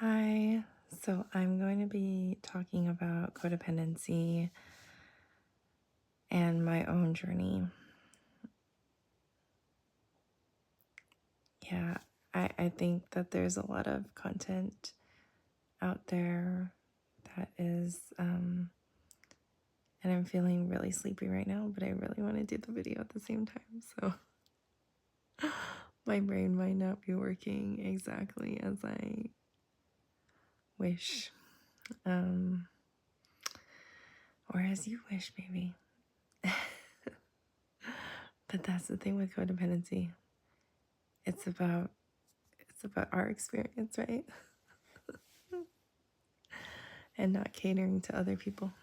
Hi, so I'm going to be talking about codependency and my own journey. Yeah, I think that there's a lot of content out there that is, and I'm feeling really sleepy right now, but I really want to do the video at the same time, so my brain might not be working exactly as I wish, or as you wish, maybe. But that's the thing with codependency. It's about our experience, right? And not catering to other people.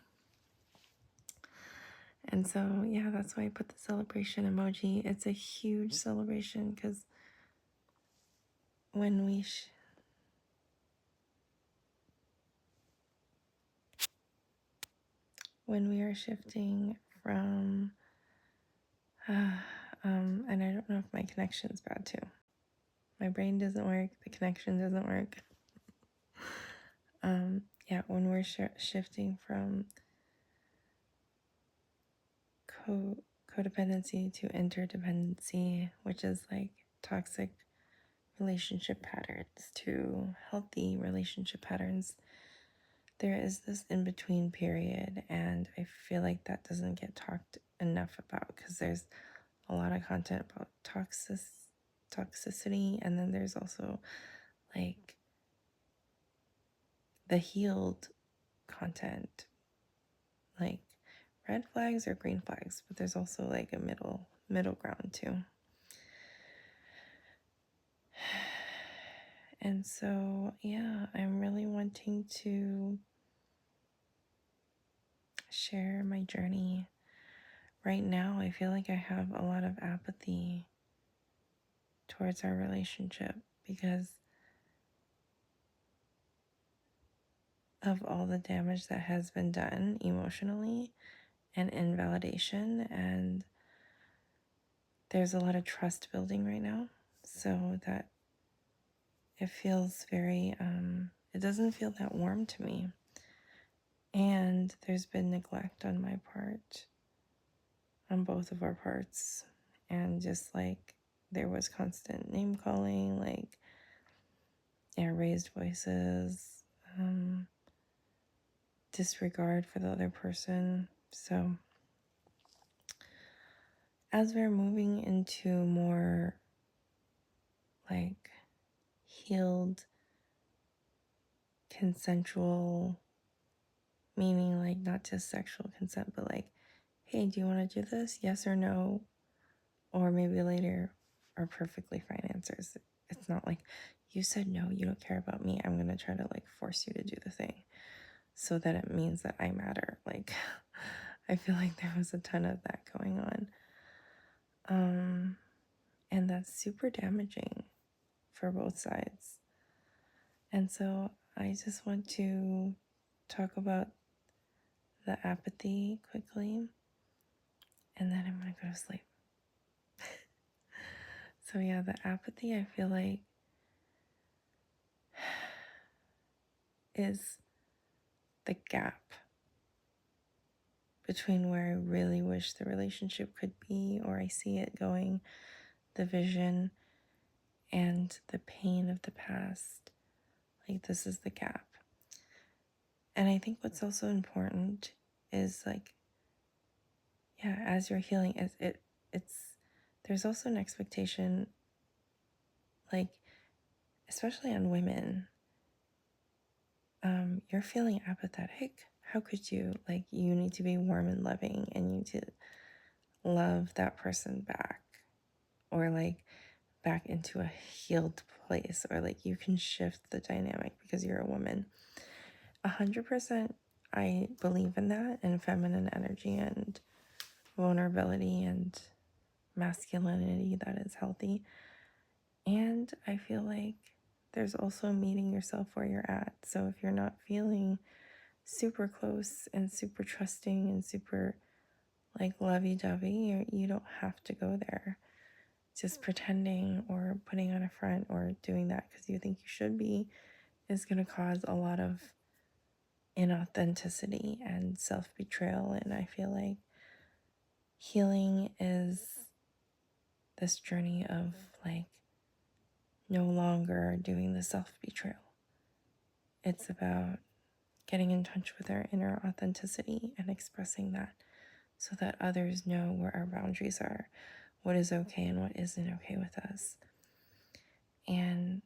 And so, yeah, that's why I put the celebration emoji. It's a huge celebration because when we are shifting from, and I don't know if my connection's bad too. My brain doesn't work. The connection doesn't work. Yeah, when we're shifting from codependency to interdependency, which is like toxic relationship patterns to healthy relationship patterns, there is this in between period, and I feel like that doesn't get talked enough about because there's a lot of content about toxicity, and then there's also like the healed content, like red flags or green flags, but there's also like a middle ground too. And so, yeah, I'm really wanting to share my journey. Right now, I feel like I have a lot of apathy towards our relationship because of all the damage that has been done emotionally and invalidation. And there's a lot of trust building right now. So that it feels very, it doesn't feel that warm to me. And there's been neglect on my part, on both of our parts. And just like there was constant name calling, like, yeah, raised voices, disregard for the other person. So as we're moving into more like healed, consensual, meaning like not just sexual consent, but like, hey, do you want to do this? Yes or no? Or maybe later are perfectly fine answers. It's not like you said no, you don't care about me. I'm going to try to like force you to do the thing so that it means that I matter. Like, I feel like there was a ton of that going on. And that's super damaging for both sides. And so I just want to talk about the apathy quickly, and then I'm going to go to sleep. So yeah, the apathy, I feel like, is the gap between where I really wish the relationship could be, or I see it going, the vision, and the pain of the past. Like, this is the gap. And I think what's also important is like, yeah, as you're healing, it's there's also an expectation, like, especially on women, you're feeling apathetic. How could you? Like, you need to be warm and loving, and you need to love that person back, or like back into a healed place, or like you can shift the dynamic because you're a woman. 100%, I believe in that, and feminine energy and vulnerability and masculinity that is healthy. And I feel like there's also meeting yourself where you're at. So if you're not feeling super close and super trusting and super like lovey-dovey, you don't have to go there just pretending or putting on a front or doing that because you think you should be, is going to cause a lot of inauthenticity and self-betrayal. And I feel like healing is this journey of like no longer doing the self-betrayal. It's about getting in touch with our inner authenticity and expressing that so that others know where our boundaries are, what is okay and what isn't okay with us. And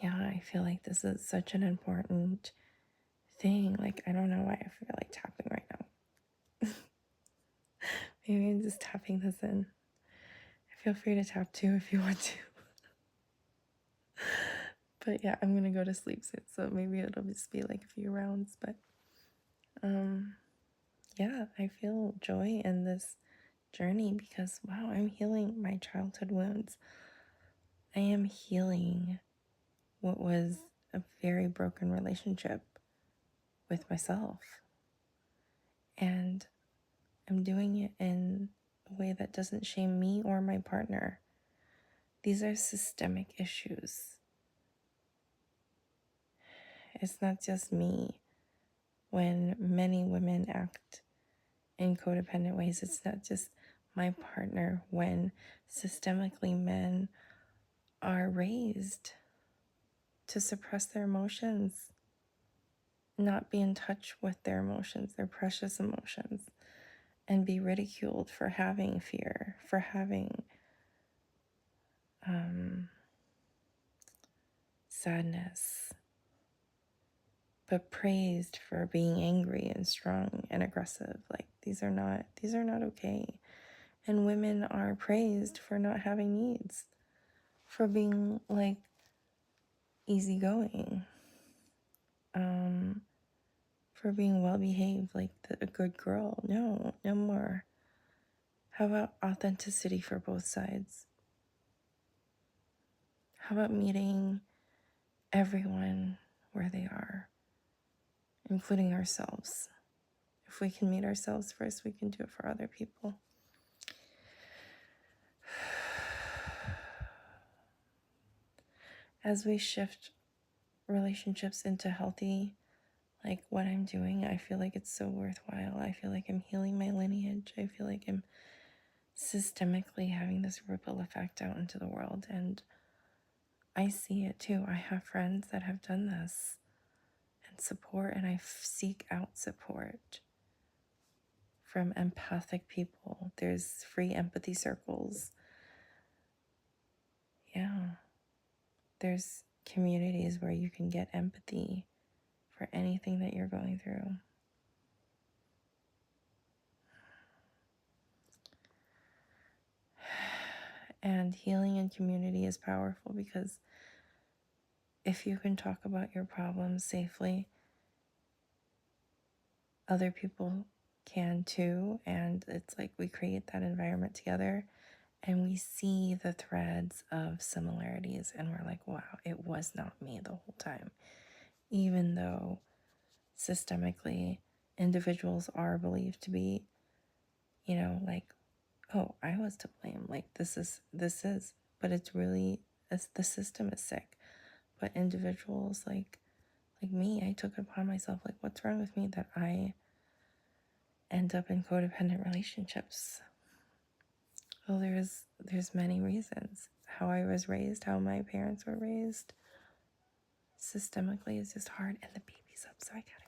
yeah, I feel like this is such an important thing. Like, I don't know why I feel like tapping right now. Maybe I'm just tapping this in. Feel free to tap too if you want to. But yeah, I'm gonna go to sleep soon, so maybe it'll just be like a few rounds. But yeah, I feel joy in this journey because wow, I'm healing my childhood wounds. I am healing what was a very broken relationship with myself. And I'm doing it in a way that doesn't shame me or my partner. These are systemic issues. It's not just me. When many women act in codependent ways, it's not just my partner. When systemically men are raised to suppress their emotions, not be in touch with their emotions, their precious emotions, and be ridiculed for having fear, for having sadness, but praised for being angry and strong and aggressive. Like these are not okay. And women are praised for not having needs, for being like easygoing, for being well behaved, like a good girl. No, no more. How about authenticity for both sides? How about meeting everyone where they are, including ourselves? If we can meet ourselves first, we can do it for other people. As we shift relationships into healthy, like what I'm doing, I feel like it's so worthwhile. I feel like I'm healing my lineage. I feel like I'm systemically having this ripple effect out into the world. And I see it too. I have friends that have done this and support, and I seek out support from empathic people. There's free empathy circles. Yeah. There's communities where you can get empathy for anything that you're going through. And healing in community is powerful because if you can talk about your problems safely, other people can too. And it's like we create that environment together and we see the threads of similarities and we're like, wow, it was not me the whole time. Even though systemically individuals are believed to be, like, oh, I was to blame. Like this is, but it's really, the system is sick. But individuals like me, I took it upon myself, like, what's wrong with me that I end up in codependent relationships? Well, there's many reasons. How I was raised, how my parents were raised. Systemically is just hard, and the baby's up, so I gotta